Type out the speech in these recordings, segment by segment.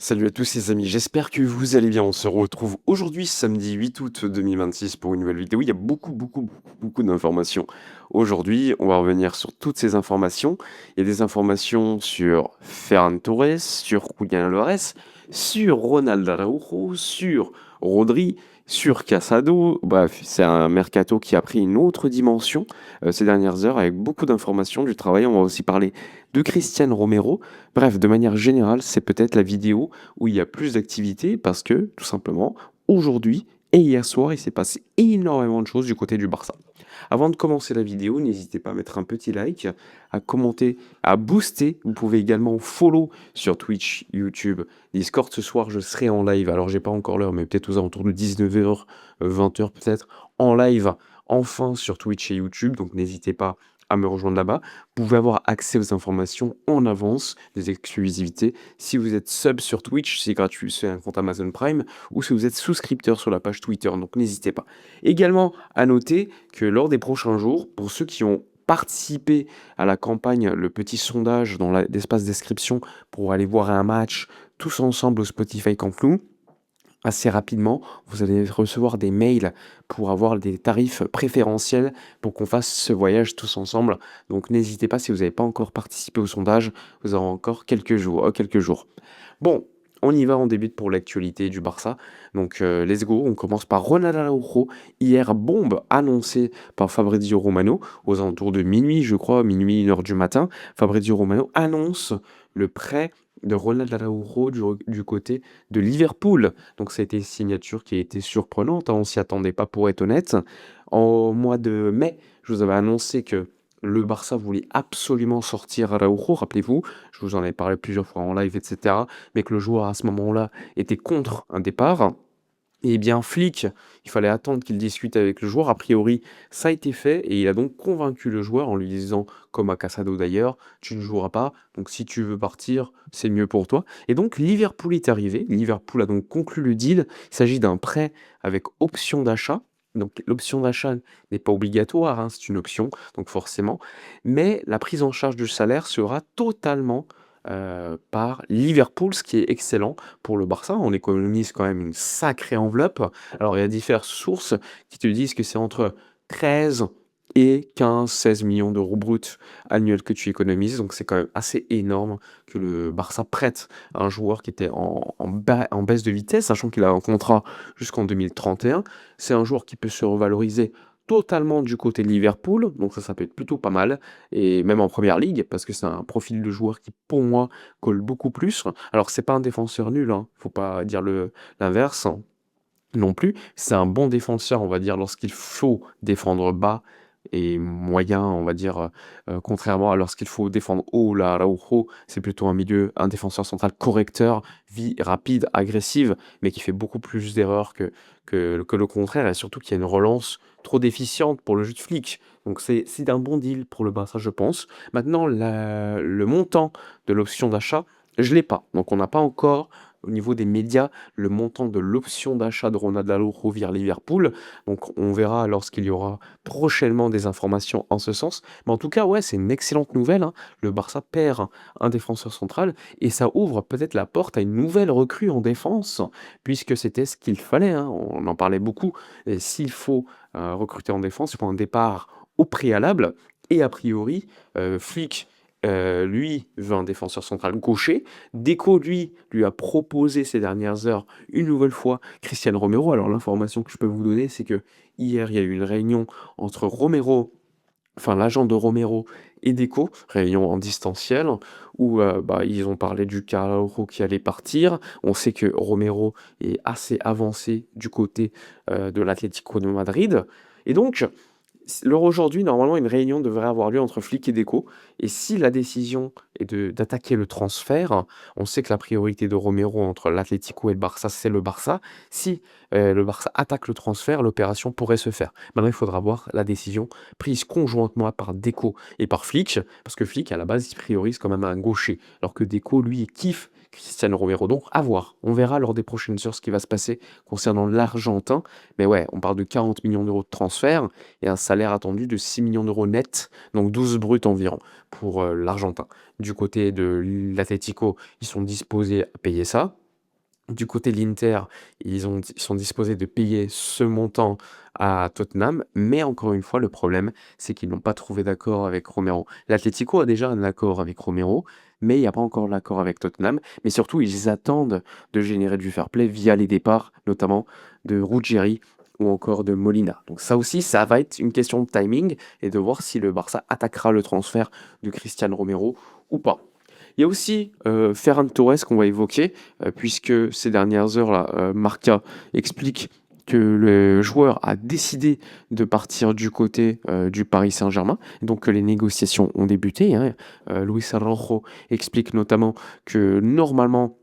Salut à tous les amis, j'espère que vous allez bien. On se retrouve aujourd'hui, samedi 8 août 2026 pour une nouvelle vidéo. Il y a beaucoup d'informations. Aujourd'hui, on va revenir sur toutes ces informations. Il y a des informations sur Ferran Torres, sur Julián Álvarez, sur Ronald Araujo, sur Rodri, sur Casado. Bref, c'est un mercato qui a pris une autre dimension ces dernières heures avec beaucoup d'informations, du travail. On va aussi parler de Christian Romero. Bref, de manière générale, c'est peut-être la vidéo où il y a plus d'activité parce que, tout simplement, aujourd'hui et hier soir, il s'est passé énormément de choses du côté du Barça. Avant de commencer la vidéo, n'hésitez pas à mettre un petit like, à commenter, à booster. Vous pouvez également follow sur Twitch, YouTube, Discord. Ce soir, je serai en live. Alors, j'ai pas encore l'heure, mais peut-être aux alentours de 19h, 20h peut-être, en live, enfin sur Twitch et YouTube. Donc, n'hésitez pas à me rejoindre là-bas. Vous pouvez avoir accès aux informations en avance, des exclusivités. Si vous êtes sub sur Twitch, c'est gratuit, c'est un compte Amazon Prime, ou si vous êtes souscripteur sur la page Twitter, donc n'hésitez pas. Également, à noter que lors des prochains jours, pour ceux qui ont participé à la campagne, le petit sondage dans l'espace description pour aller voir un match tous ensemble au Spotify Camp Nou, assez rapidement, vous allez recevoir des mails pour avoir des tarifs préférentiels pour qu'on fasse ce voyage tous ensemble. Donc n'hésitez pas, si vous n'avez pas encore participé au sondage, vous aurez encore quelques jours. Bon, on y va, on débute pour l'actualité du Barça. Donc let's go, on commence par Ronald Araujo. Hier, bombe annoncée par Fabrizio Romano aux alentours de minuit, je crois, minuit, 1h du matin. Fabrizio Romano annonce le prêt de Ronald Araujo du côté de Liverpool. Donc ça a été une signature qui a été surprenante, hein, on s'y attendait pas pour être honnête. En mois de mai, je vous avais annoncé que le Barça voulait absolument sortir Araujo, rappelez-vous, je vous en avais parlé plusieurs fois en live, etc. Mais que le joueur à ce moment-là était contre un départ. Et bien, Flick, il fallait attendre qu'il discute avec le joueur. A priori, ça a été fait et il a donc convaincu le joueur en lui disant, comme à Casado d'ailleurs, tu ne joueras pas, donc si tu veux partir, c'est mieux pour toi. Et donc, Liverpool est arrivé. Liverpool a donc conclu le deal. Il s'agit d'un prêt avec option d'achat. Donc, l'option d'achat n'est pas obligatoire, hein, c'est une option, donc forcément. Mais la prise en charge du salaire sera totalement par Liverpool, ce qui est excellent pour le Barça. On économise quand même une sacrée enveloppe. Alors, il y a diverses sources qui te disent que c'est entre 13 et 15-16 millions d'euros bruts annuels que tu économises. Donc, c'est quand même assez énorme que le Barça prête un joueur qui était en baisse de vitesse, sachant qu'il a un contrat jusqu'en 2031. C'est un joueur qui peut se revaloriser totalement du côté de Liverpool, donc ça peut être plutôt pas mal, et même en première ligue, parce que c'est un profil de joueur qui, pour moi, colle beaucoup plus. Alors, c'est pas un défenseur nul, hein, faut pas dire l'inverse non plus. C'est un bon défenseur, on va dire, lorsqu'il faut défendre bas et moyen, on va dire, contrairement à lorsqu'il faut défendre haut. Là, Araujo, c'est plutôt un défenseur central correcteur, vie rapide, agressive, mais qui fait beaucoup plus d'erreurs que le contraire, et surtout qu'il y a une relance trop déficiente pour le jeu de flic. Donc c'est un bon deal pour le Barça, je pense. Maintenant, le montant de l'option d'achat, je l'ai pas. Donc on n'a pas encore, au niveau des médias, le montant de l'option d'achat de Ronald Araujo vers Liverpool. Donc on verra lorsqu'il y aura prochainement des informations en ce sens. Mais en tout cas, ouais, c'est une excellente nouvelle, hein. Le Barça perd un défenseur central et ça ouvre peut-être la porte à une nouvelle recrue en défense, puisque c'était ce qu'il fallait, hein. On en parlait beaucoup. Et s'il faut recruter en défense, il faut un départ au préalable. Et a priori, Flick, lui, veut un défenseur central gaucher. Deco, lui a proposé ces dernières heures, une nouvelle fois, Christian Romero. Alors, l'information que je peux vous donner, c'est que hier, il y a eu une réunion entre Romero, enfin l'agent de Romero et Deco, réunion en distanciel, où ils ont parlé du cas Araujo qui allait partir. On sait que Romero est assez avancé du côté de l'Atlético de Madrid. Et donc, l'heure aujourd'hui, normalement, une réunion devrait avoir lieu entre Flick et Deco. Et si la décision est d'attaquer le transfert, on sait que la priorité de Romero entre l'Atlético et le Barça, c'est le Barça. Si le Barça attaque le transfert, l'opération pourrait se faire. Maintenant, il faudra voir la décision prise conjointement par Deco et par Flick, parce que Flick, à la base, il priorise quand même un gaucher, alors que Deco, lui, kiffe Cristiano Romero. Donc, à voir. On verra lors des prochaines heures ce qui va se passer concernant l'Argentin. Mais ouais, on parle de 40 millions d'euros de transfert et un salaire attendu de 6 millions d'euros net, donc 12 bruts environ pour l'Argentin. Du côté de l'Atlético, ils sont disposés à payer ça. Du côté de l'Inter, ils sont disposés de payer ce montant à Tottenham, mais encore une fois, le problème, c'est qu'ils n'ont pas trouvé d'accord avec Romero. L'Atlético a déjà un accord avec Romero, mais il n'y a pas encore l'accord avec Tottenham. Mais surtout, ils attendent de générer du fair play via les départs, notamment de Ruggieri ou encore de Molina. Donc ça aussi, ça va être une question de timing et de voir si le Barça attaquera le transfert de Cristiano Romero ou pas. Il y a aussi Ferran Torres qu'on va évoquer, puisque ces dernières heures-là, Marca explique que le joueur a décidé de partir du côté du Paris Saint-Germain, donc que les négociations ont débuté, hein. Luis Araujo explique notamment que normalement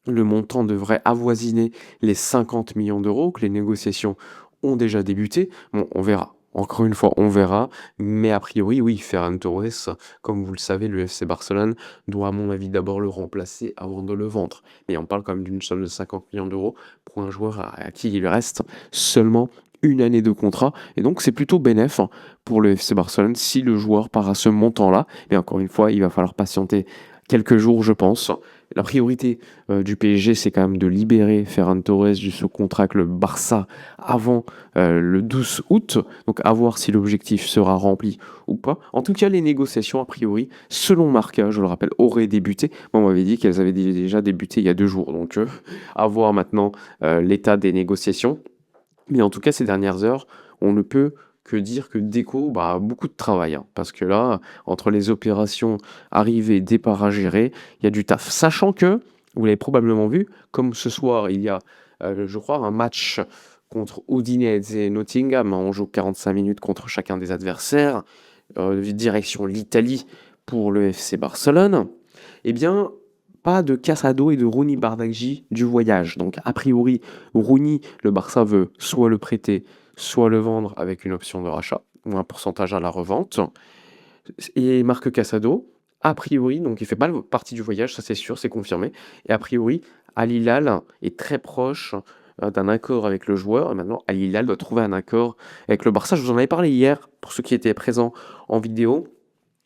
le montant devrait avoisiner les 50 millions d'euros, que les négociations ont déjà débuté. Bon, on verra. Encore une fois, on verra. Mais a priori, oui, Ferran Torres, comme vous le savez, le FC Barcelone doit, à mon avis, d'abord le remplacer avant de le vendre. Mais on parle quand même d'une somme de 50 millions d'euros pour un joueur à qui il reste seulement une année de contrat. Et donc, c'est plutôt bénéf pour le FC Barcelone si le joueur part à ce montant-là. Mais encore une fois, il va falloir patienter quelques jours, je pense. La priorité du PSG, c'est quand même de libérer Ferran Torres de ce contrat avec le Barça avant le 12 août. Donc à voir si l'objectif sera rempli ou pas. En tout cas, les négociations, a priori, selon Marca, je le rappelle, auraient débuté. Moi, on m'avait dit qu'elles avaient déjà débuté il y a 2 jours. Donc à voir maintenant l'état des négociations. Mais en tout cas, ces dernières heures, on ne peut que dire que Deco bah, a beaucoup de travail, hein, parce que là, entre les opérations arrivées, départ à gérer, il y a du taf. Sachant que, vous l'avez probablement vu, comme ce soir, il y a, je crois, un match contre Udinese et Nottingham. On joue 45 minutes contre chacun des adversaires, direction l'Italie pour le FC Barcelone. Eh bien, pas de Casado et de Rooney Bardghji du voyage. Donc, a priori, Rooney, le Barça veut soit le prêter, soit le vendre avec une option de rachat ou un pourcentage à la revente. Et Marc Casado, a priori, donc il fait pas partie du voyage, ça c'est sûr, c'est confirmé. Et a priori, Al Hilal est très proche d'un accord avec le joueur. Et maintenant, Al Hilal doit trouver un accord avec le Barça. Je vous en avais parlé hier pour ceux qui étaient présents en vidéo.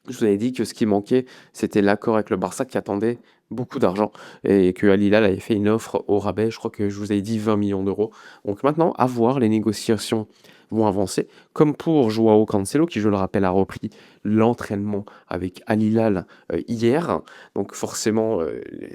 Je vous avais dit que ce qui manquait, c'était l'accord avec le Barça qui attendait beaucoup d'argent et que Al Hilal avait fait une offre au rabais. Je crois que je vous avais dit 20 millions d'euros. Donc maintenant, à voir, les négociations vont avancer. Comme pour Joao Cancelo, qui, je le rappelle, a repris l'entraînement avec Al Hilal hier. Donc forcément,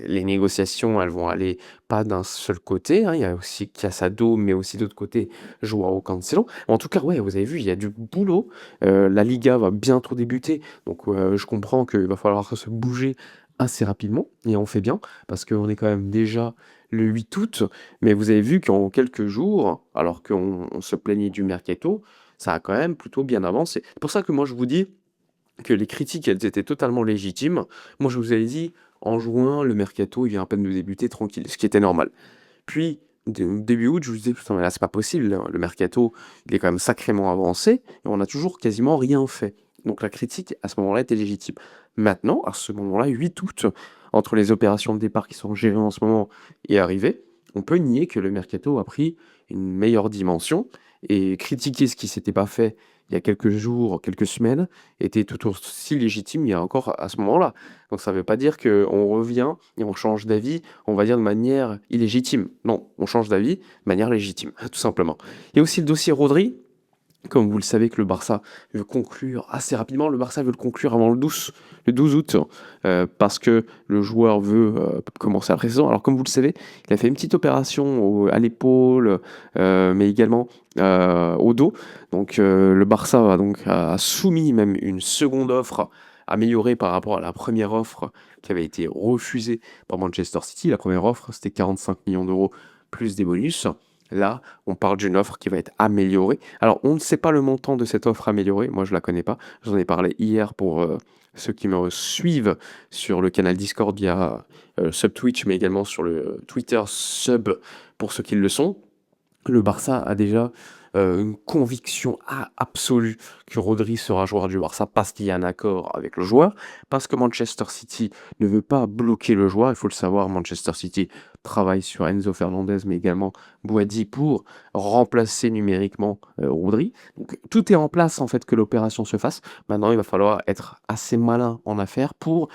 les négociations, elles vont aller pas d'un seul côté, hein. Il y a aussi Casado, mais aussi d'autre côté, Joao Cancelo. En tout cas, ouais, vous avez vu, il y a du boulot. La Liga va bientôt débuter. Donc je comprends qu'il va falloir se bouger assez rapidement, et on fait bien, parce qu'on est quand même déjà le 8 août, mais vous avez vu qu'en quelques jours, alors qu'on se plaignait du mercato, ça a quand même plutôt bien avancé. C'est pour ça que moi je vous dis que les critiques, elles étaient totalement légitimes. Moi je vous avais dit, en juin, le mercato, il vient à peine de débuter tranquille, ce qui était normal. Puis, début août, je vous disais, putain, mais là, c'est pas possible, hein. Le mercato, il est quand même sacrément avancé, et on a toujours quasiment rien fait. Donc la critique, à ce moment-là, était légitime. Maintenant, à ce moment-là, 8 août, entre les opérations de départ qui sont gérées en ce moment et arrivées, on peut nier que le mercato a pris une meilleure dimension, et critiquer ce qui s'était pas fait il y a quelques jours, quelques semaines, était tout aussi légitime il y a encore à ce moment-là. Donc ça ne veut pas dire qu'on revient et on change d'avis, on va dire de manière illégitime. Non, on change d'avis de manière légitime, tout simplement. Il y a aussi le dossier Rodri. Comme vous le savez que le Barça veut conclure assez rapidement, le Barça veut le conclure avant le 12 août, parce que le joueur veut commencer la pré-saison. Alors comme vous le savez, il a fait une petite opération à l'épaule, mais également au dos. Donc le Barça a soumis même une seconde offre améliorée par rapport à la première offre qui avait été refusée par Manchester City. La première offre, c'était 45 millions d'euros plus des bonus. Là, on parle d'une offre qui va être améliorée. Alors, on ne sait pas le montant de cette offre améliorée. Moi, je la connais pas. J'en ai parlé hier pour ceux qui me suivent sur le canal Discord via Subtwitch, mais également sur le Twitter Sub pour ceux qui le sont. Le Barça a déjà une conviction absolue que Rodri sera joueur du Barça parce qu'il y a un accord avec le joueur, parce que Manchester City ne veut pas bloquer le joueur. Il faut le savoir, Manchester City travaille sur Enzo Fernandez, mais également Boadi pour remplacer numériquement Rodri. Donc tout est en place en fait que l'opération se fasse. Maintenant, il va falloir être assez malin en affaires pour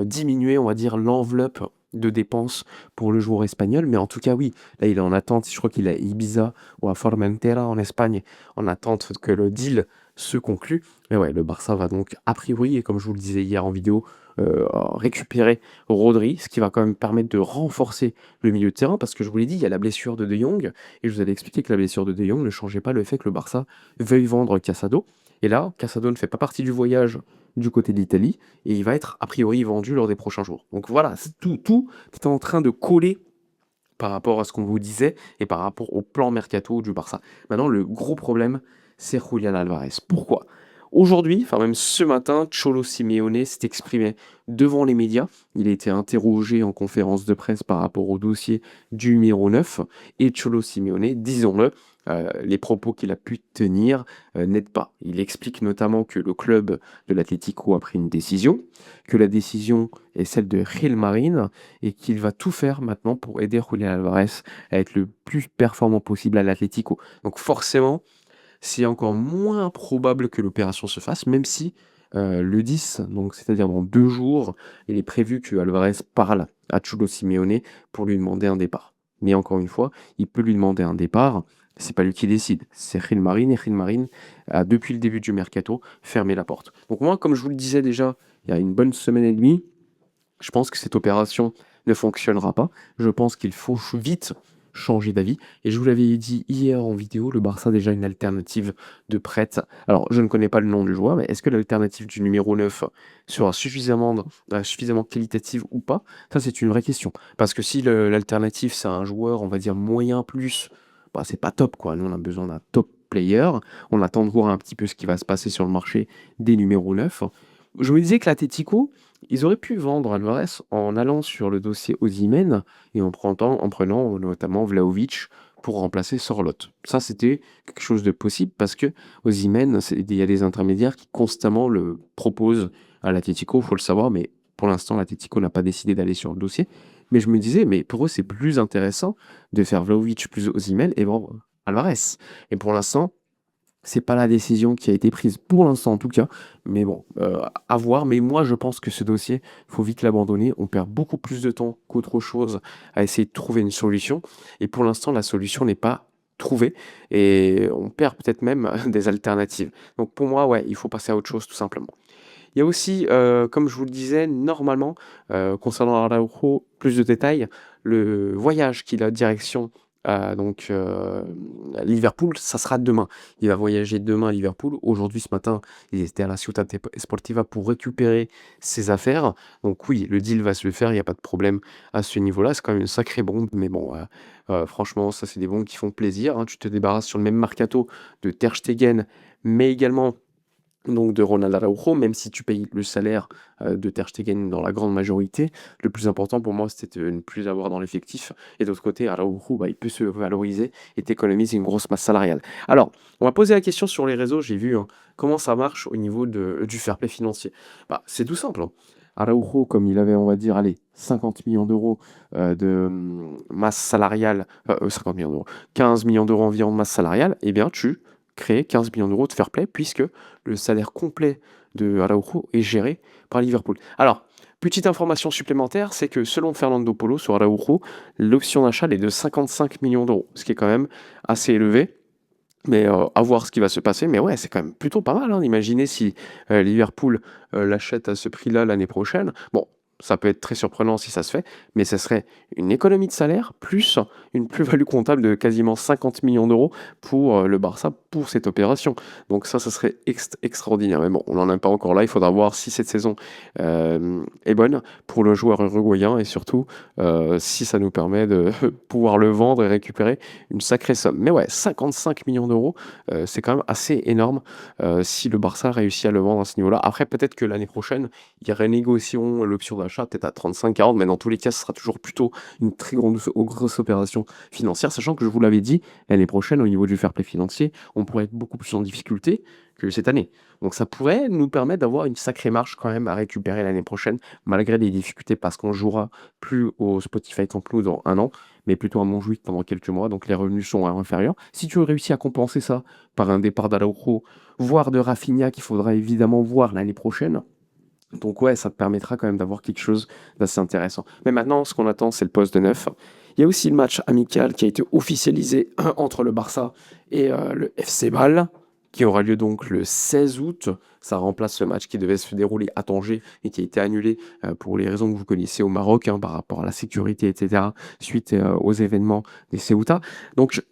diminuer, on va dire, l'enveloppe de dépenses pour le joueur espagnol. Mais en tout cas, oui, là, il est en attente. Je crois qu'il est à Ibiza ou à Formentera en Espagne, en attente que le deal se conclue. Mais ouais, le Barça va donc, a priori, et comme je vous le disais hier en vidéo, récupérer Rodri, ce qui va quand même permettre de renforcer le milieu de terrain, parce que je vous l'ai dit, il y a la blessure de De Jong, et je vous avais expliqué que la blessure de De Jong ne changeait pas le fait que le Barça veuille vendre Casado. Et là, Casado ne fait pas partie du voyage du côté de l'Italie, et il va être a priori vendu lors des prochains jours. Donc voilà, tout est en train de coller par rapport à ce qu'on vous disait et par rapport au plan mercato du Barça. Maintenant, le gros problème, c'est Julián Alvarez. Pourquoi? Aujourd'hui, enfin même ce matin, Cholo Simeone s'est exprimé devant les médias. Il a été interrogé en conférence de presse par rapport au dossier du numéro 9. Et Cholo Simeone, disons-le, les propos qu'il a pu tenir n'aident pas. Il explique notamment que le club de l'Atlético a pris une décision, que la décision est celle de Gil Marin et qu'il va tout faire maintenant pour aider Julián Alvarez à être le plus performant possible à l'Atlético. Donc forcément, c'est encore moins probable que l'opération se fasse, même si le 10, donc c'est-à-dire dans 2 jours, il est prévu que Alvarez parle à Cholo Simeone pour lui demander un départ. Mais encore une fois, il peut lui demander un départ, c'est pas lui qui décide, c'est Gil Marin, et Gil Marin a, depuis le début du mercato, fermé la porte. Donc moi, comme je vous le disais déjà il y a une bonne semaine et demie, je pense que cette opération ne fonctionnera pas. Je pense qu'il faut vite changer d'avis. Et je vous l'avais dit hier en vidéo, le Barça a déjà une alternative de prête. Alors, je ne connais pas le nom du joueur, mais est-ce que l'alternative du numéro 9 sera suffisamment qualitative ou pas? Ça, c'est une vraie question. Parce que si l'alternative, c'est un joueur, on va dire moyen plus, bah, c'est pas top, quoi. Nous, on a besoin d'un top player. On attend de voir un petit peu ce qui va se passer sur le marché des numéros 9. Je me disais que l'Atlético, ils auraient pu vendre Alvarez en allant sur le dossier Osimhen et en prenant notamment Vlahovic pour remplacer Sorloth. Ça, c'était quelque chose de possible parce que Osimhen, il y a des intermédiaires qui constamment le proposent à l'Atlético, il faut le savoir, mais pour l'instant, l'Atlético n'a pas décidé d'aller sur le dossier. Mais je me disais, mais pour eux, c'est plus intéressant de faire Vlahovic plus Osimhen et vendre Alvarez. Et pour l'instant, c'est pas la décision qui a été prise pour l'instant en tout cas, mais bon, à voir. Mais moi, je pense que ce dossier, faut vite l'abandonner. On perd beaucoup plus de temps qu'autre chose à essayer de trouver une solution. Et pour l'instant, la solution n'est pas trouvée et on perd peut-être même des alternatives. Donc pour moi, ouais, il faut passer à autre chose tout simplement. Il y a aussi, comme je vous le disais, normalement, concernant Araujo, plus de détails, le voyage qu'il a direction donc Liverpool, ça sera demain. Il va voyager demain à Liverpool. Aujourd'hui, ce matin, il était à la Ciutat Esportiva pour récupérer ses affaires. Donc oui, le deal va se le faire, il n'y a pas de problème à ce niveau-là. C'est quand même une sacrée bombe, mais bon, franchement, ça, c'est des bombes qui font plaisir, hein. Tu te débarrasses sur le même mercato de Ter Stegen, mais également donc de Ronald Araujo, même si tu payes le salaire de Ter Stegen dans la grande majorité, le plus important pour moi, c'était de ne plus l'avoir dans l'effectif. Et d'autre côté, Araujo, bah, il peut se valoriser et t'économiser une grosse masse salariale. Alors, on m'a posé la question sur les réseaux, j'ai vu hein, comment ça marche au niveau du fair play financier. Bah, c'est tout simple, hein. Araujo, comme il avait, on va dire, allez, 50 millions d'euros de masse salariale, 50 millions d'euros, 15 millions d'euros environ de masse salariale, eh bien, tu crées 15 millions d'euros de fair play puisque le salaire complet de Araujo est géré par Liverpool. Alors, petite information supplémentaire, c'est que selon Fernando Polo sur Araujo, l'option d'achat est de 55 millions d'euros, ce qui est quand même assez élevé. Mais à voir ce qui va se passer. Mais ouais, c'est quand même plutôt pas mal, hein. Imaginez si Liverpool l'achète à ce prix-là l'année prochaine. Bon, ça peut être très surprenant si ça se fait, mais ce serait une économie de salaire plus une plus-value comptable de quasiment 50 millions d'euros pour le Barça pour cette opération. Donc ça serait extraordinaire. Mais bon, on n'en est pas encore là. Il faudra voir si cette saison est bonne pour le joueur uruguayen et surtout si ça nous permet de pouvoir le vendre et récupérer une sacrée somme. Mais ouais, 55 millions d'euros, c'est quand même assez énorme si le Barça réussit à le vendre à ce niveau-là. Après, peut-être que l'année prochaine, ils renégocieront l'option d'achat peut-être à 35-40, mais dans tous les cas, ce sera toujours plutôt une très grosse opération financière, sachant que je vous l'avais dit, l'année prochaine, au niveau du fair play financier, on pourrait être beaucoup plus en difficulté que cette année. Donc ça pourrait nous permettre d'avoir une sacrée marge quand même à récupérer l'année prochaine, malgré les difficultés, parce qu'on jouera plus au Spotify Camp Nou dans 1 an, mais plutôt à Montjuïc pendant quelques mois, donc les revenus sont inférieurs. Si tu réussis à compenser ça par un départ d'Araujo, voire de Rafinha, qu'il faudra évidemment voir l'année prochaine, Donc ouais, ça te permettra quand même d'avoir quelque chose d'assez intéressant. Mais maintenant, ce qu'on attend, c'est le poste de neuf. Il y a aussi le match amical qui a été officialisé entre le Barça et le FC Bâle, qui aura lieu donc le 16 août. Ça remplace le match qui devait se dérouler à Tanger et qui a été annulé pour les raisons que vous connaissez au Maroc, hein, par rapport à la sécurité, etc., suite aux événements des Ceuta. Donc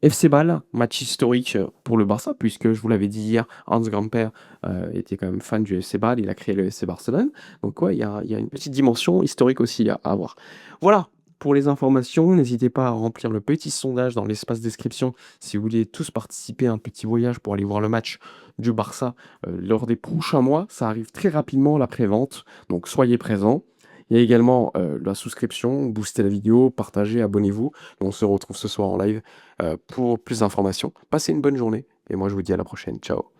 FC Bâle, match historique pour le Barça, puisque je vous l'avais dit hier, Hans Gamper était quand même fan du FC Bâle, il a créé le FC Barcelone. Donc ouais, il y a une petite dimension historique aussi à avoir. Voilà, pour les informations, n'hésitez pas à remplir le petit sondage dans l'espace description si vous voulez tous participer à un petit voyage pour aller voir le match du Barça lors des prochains mois. Ça arrive très rapidement, la prévente, donc soyez présents. Il y a également la souscription, boostez la vidéo, partagez, abonnez-vous. On se retrouve ce soir en live pour plus d'informations. Passez une bonne journée et moi je vous dis à la prochaine. Ciao.